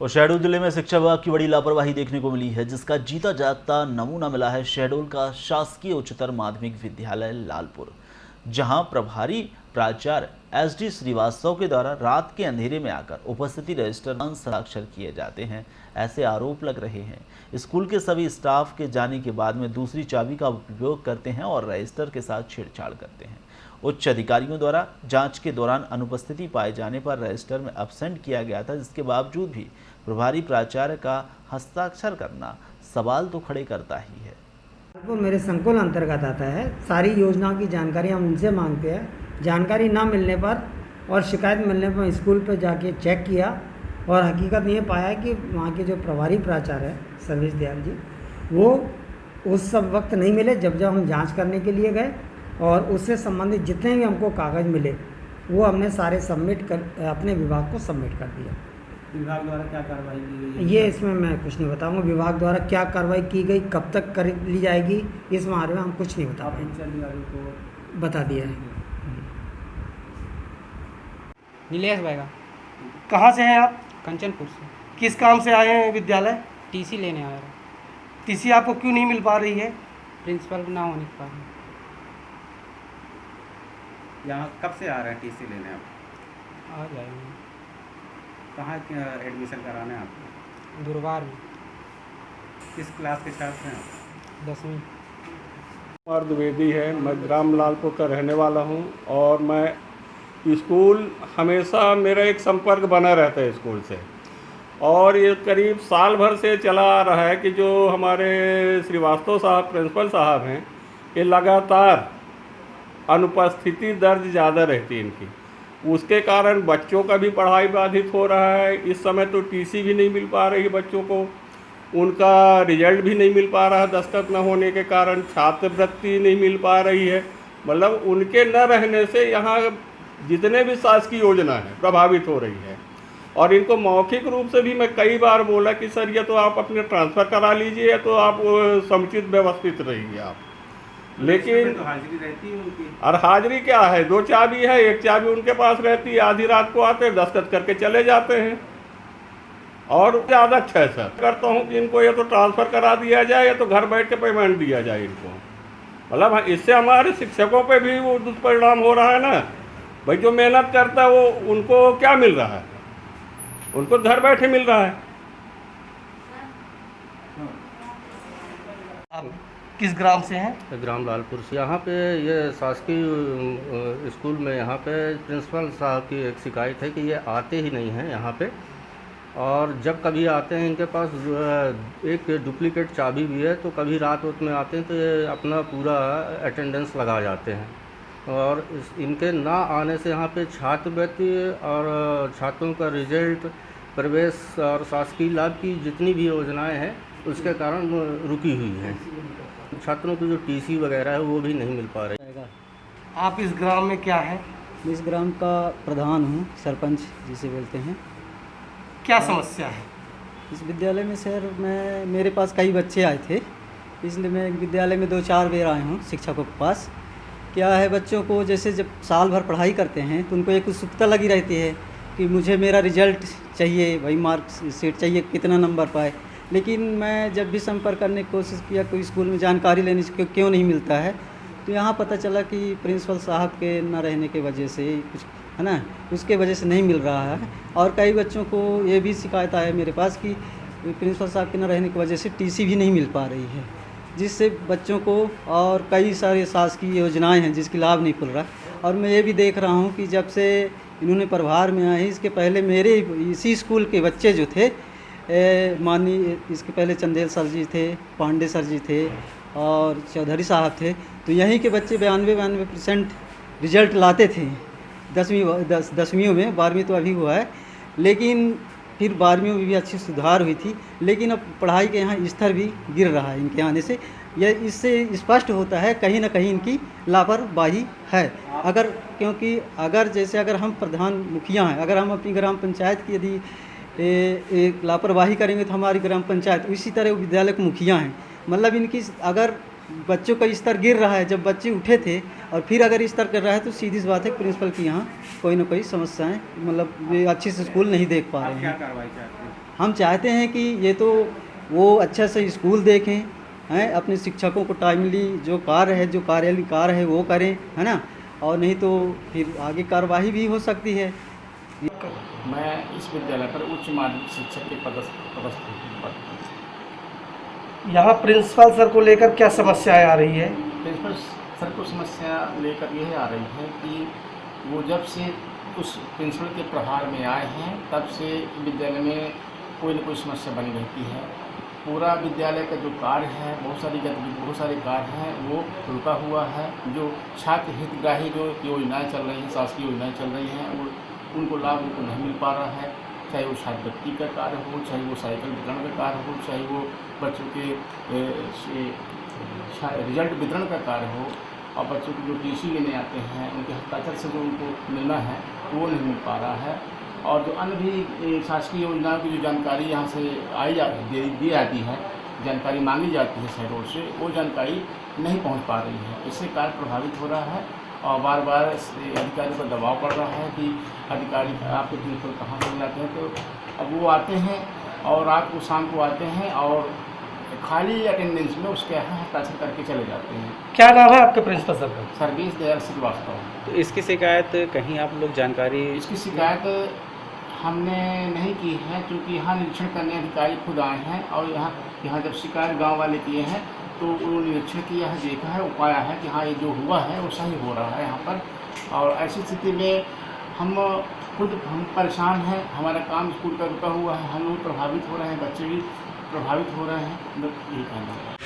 और शहडोल जिले में शिक्षा विभाग की बड़ी लापरवाही देखने को मिली है, जिसका जीता जागता नमूना मिला है शहडोल का शासकीय उच्चतर माध्यमिक विद्यालय लालपुर, जहां प्रभारी प्राचार्य एसडी श्रीवास्तव के द्वारा रात के अंधेरे में आकर उपस्थिति रजिस्टर पर हस्ताक्षर किए जाते हैं, ऐसे आरोप लग रहे हैं। स्कूल के सभी स्टाफ के जाने के बाद में दूसरी चाबी का उपयोग करते हैं और रजिस्टर के साथ छेड़छाड़ करते हैं। उच्च अधिकारियों द्वारा जांच के दौरान अनुपस्थिति पाए जाने पर रजिस्टर में एब्सेंट किया गया था, जिसके बावजूद भी प्रभारी प्राचार्य का हस्ताक्षर करना सवाल तो खड़े करता ही है। वो मेरे संकुल अंतर्गत आता है। सारी योजनाओं की जानकारी हम उनसे मांगते हैं। जानकारी ना मिलने पर और शिकायत मिलने पर स्कूल पर जाके चेक किया और हकीकत ये पाया कि वहाँ के जो प्रभारी प्राचार्य है सर्वेश दयाल जी, वो उस सब वक्त नहीं मिले जब हम जांच करने के लिए गए, और उससे संबंधित जितने भी हमको कागज़ मिले वो हमने सारे सबमिट कर अपने विभाग को सबमिट कर दिया। विभाग द्वारा क्या कार्रवाई की गई? ये इसमें मैं कुछ नहीं बताऊंगा। विभाग द्वारा क्या कार्रवाई की गई, कब तक कर ली जाएगी, इस बारे में हम कुछ नहीं बता पाएंगे। अधिकारियों को बता दिया है। नीलेश भाईगा। कहाँ से हैं आप? कंचनपुर से। किस काम से आए हैं विद्यालय? टीसी लेने आया रहा। टीसी आपको क्यों नहीं मिल पा रही है? प्रिंसिपल ना होने के कारण। यहाँ कब से आ रहे हैं टीसी लेने आप? आ जाएंगे। कहाँ एडमिशन कराना है आपको? गुरुवार में। किस क्लास के छात्र हैं आप? 10वीं। कुमार द्विवेदी है। मैं ग्राम लालपुर का रहने वाला हूँ और मैं स्कूल हमेशा मेरा एक संपर्क बना रहता है स्कूल से, और ये करीब साल भर से चला आ रहा है कि जो हमारे श्रीवास्तव साहब प्रिंसिपल साहब हैं, ये लगातार अनुपस्थिति दर्ज ज़्यादा रहती है इनकी। उसके कारण बच्चों का भी पढ़ाई बाधित हो रहा है। इस समय तो टीसी भी नहीं मिल पा रही बच्चों को, उनका रिजल्ट भी नहीं मिल पा रहा, दस्तखत न होने के कारण छात्रवृत्ति नहीं मिल पा रही है। मतलब उनके न रहने से यहाँ जितने भी शासकीय योजना है प्रभावित हो रही है। और इनको मौखिक रूप से भी मैं कई बार बोला कि सर ये तो आप अपने ट्रांसफ़र करा लीजिए, या तो आप समुचित व्यवस्थित रहिए आप, लेकिन तो हाजिरी रहती है उनकी। और हाजिरी क्या है, 2 चाबी है, एक चाबी उनके पास रहती है, आधी रात को आते हैं, दस्तखत करके चले जाते हैं। और ज़्यादा अच्छा है सर, करता हूँ कि इनको या तो ट्रांसफ़र करा दिया जाए या तो घर बैठ के पेमेंट दिया जाए इनको। मतलब इससे हमारे शिक्षकों पे भी वो दुष्परिणाम हो रहा है ना। भाई जो मेहनत करता है वो उनको क्या मिल रहा है, उनको घर बैठे मिल रहा है। आप किस ग्राम से हैं? ग्राम लालपुर से। यहाँ पे ये शासकीय स्कूल में यहाँ पे प्रिंसिपल साहब की एक शिकायत है कि ये आते ही नहीं हैं यहाँ पे, और जब कभी आते हैं इनके पास एक डुप्लीकेट चाबी भी है, तो कभी रात में आते हैं तो ये अपना पूरा अटेंडेंस लगा जाते हैं। और इनके ना आने से यहाँ पे छात्रवृत्ति और छात्रों का रिजल्ट, प्रवेश और शासकीय लाभ की जितनी भी योजनाएं हैं उसके कारण रुकी हुई हैं। छात्रों की जो टीसी वगैरह है वो भी नहीं मिल पा रही। आप इस ग्राम में क्या हैं? मैं इस ग्राम का प्रधान हूँ, सरपंच जिसे बोलते हैं। क्या समस्या है? इस विद्यालय में सर मेरे पास कई बच्चे आए थे, इसलिए मैं विद्यालय में 2-4 बार आया हूँ शिक्षकों के पास। क्या है, बच्चों को जैसे जब साल भर पढ़ाई करते हैं तो उनको एक उत्सुकता लगी रहती है कि मुझे मेरा रिजल्ट चाहिए, वही मार्कशीट चाहिए, कितना नंबर पाए। लेकिन मैं जब भी संपर्क करने की कोशिश किया, कोई स्कूल में जानकारी लेने से क्यों नहीं मिलता है, तो यहाँ पता चला कि प्रिंसिपल साहब के न रहने के वजह से कुछ है ना, उसके वजह से नहीं मिल रहा है। और कई बच्चों को ये भी शिकायत आया मेरे पास कि प्रिंसिपल साहब के न रहने की वजह से टीसी भी नहीं मिल पा रही है, जिससे बच्चों को और कई सारे शासकीय योजनाएं हैं जिसकी लाभ नहीं खुल रहा। और मैं ये भी देख रहा हूँ कि जब से इन्होंने प्रभार में आए, इसके पहले मेरे इसी स्कूल के बच्चे जो थे, माननीय इसके पहले चंदेल सर जी थे, पांडे सर जी थे और चौधरी साहब थे, तो यहीं के बच्चे 92% रिजल्ट लाते थे 10वीं में। 12वीं तो अभी हुआ है, लेकिन फिर 12वीं में भी अच्छी सुधार हुई थी। लेकिन अब पढ़ाई के यहाँ स्तर भी गिर रहा है इनके आने से। यह इससे स्पष्ट होता है कहीं ना कहीं इनकी लापरवाही है। क्योंकि अगर हम प्रधान मुखिया हैं, अगर हम अपनी ग्राम पंचायत की यदि लापरवाही करेंगे तो हमारी ग्राम पंचायत इसी तरह विद्यालय के मुखिया हैं। मतलब इनकी अगर बच्चों का स्तर गिर रहा है। जब बच्चे उठे थे और फिर अगर स्तर कर रहा है तो सीधी सी बात है प्रिंसिपल की यहाँ कोई ना कोई समस्याएं, मतलब ये अच्छे से स्कूल नहीं देख पा आप रहे क्या हैं। कार्रवाई चाहते हैं? हम चाहते हैं कि ये तो वो अच्छा से स्कूल देखें हैं, अपने शिक्षकों को टाइमली जो कार्य है, जो कार्यालय कार्य है वो करें, है ना, और नहीं तो फिर आगे कार्रवाई भी हो सकती है। मैं इस विद्यालय पर उच्च माध्यमिक शिक्षक के पदस्थ हूँ। यहाँ प्रिंसिपल सर को लेकर क्या समस्याएं आ रही है? प्रिंसिपल सर को समस्या लेकर यह आ रही है कि वो जब से उस प्रिंसिपल के प्रभार में आए हैं तब से विद्यालय में कोई न कोई समस्या बनी रहती है। पूरा विद्यालय का जो कार्य है, बहुत सारे कार्य हैं वो रुका हुआ है। जो छात्र हितग्राही जो योजनाएं चल रही हैं, शासकीय योजनाएं चल रही हैं, वो उनको लाभ उनको नहीं मिल पा रहा है। चाहे वो छात्रवृत्ति का कार्य हो, चाहे वो साइकिल वितरण का कार्य हो, चाहे वो बच्चों के रिजल्ट वितरण का कार्य हो, और बच्चों को जो टीसी लेने आते हैं उनके हस्ताक्षर से जो उनको मिलना है वो नहीं मिल पा रहा है। और जो अन्य भी शासकीय योजनाओं की जो जानकारी यहाँ से दी जाती है, जानकारी मांगी जाती है शहरों से, वो जानकारी नहीं पहुँच पा रही है। इससे कार्य प्रभावित हो रहा है और बार बार अधिकारियों पर दबाव पड़ रहा है कि अधिकारी आपके प्रिंसिपल कहाँ से जाते हैं। तो अब वो आते हैं और रात को शाम को आते हैं और खाली अटेंडेंस में उसके यहाँ हस्ताक्षर करके चले जाते हैं। क्या नाम है आपके प्रिंसिपल सर का? सर्विस दयाल श्रीवास्तव। तो इसकी शिकायत कहीं आप लोग जानकारी? इसकी शिकायत हमने नहीं की है, क्योंकि यहाँ निरीक्षण करने अधिकारी खुद आए हैं और यहाँ जब शिकायत गांव वाले किए हैं तो वो निरीक्षण किया है, देखा है, उपाया है कि हाँ ये जो हुआ है वो सही हो रहा है यहाँ पर। और ऐसी स्थिति में हम परेशान हैं, हमारा काम स्कूल का रुका हुआ है, हम लोग प्रभावित हो रहे हैं, बच्चे भी प्रभावित हो रहे हैं। यही कहना है।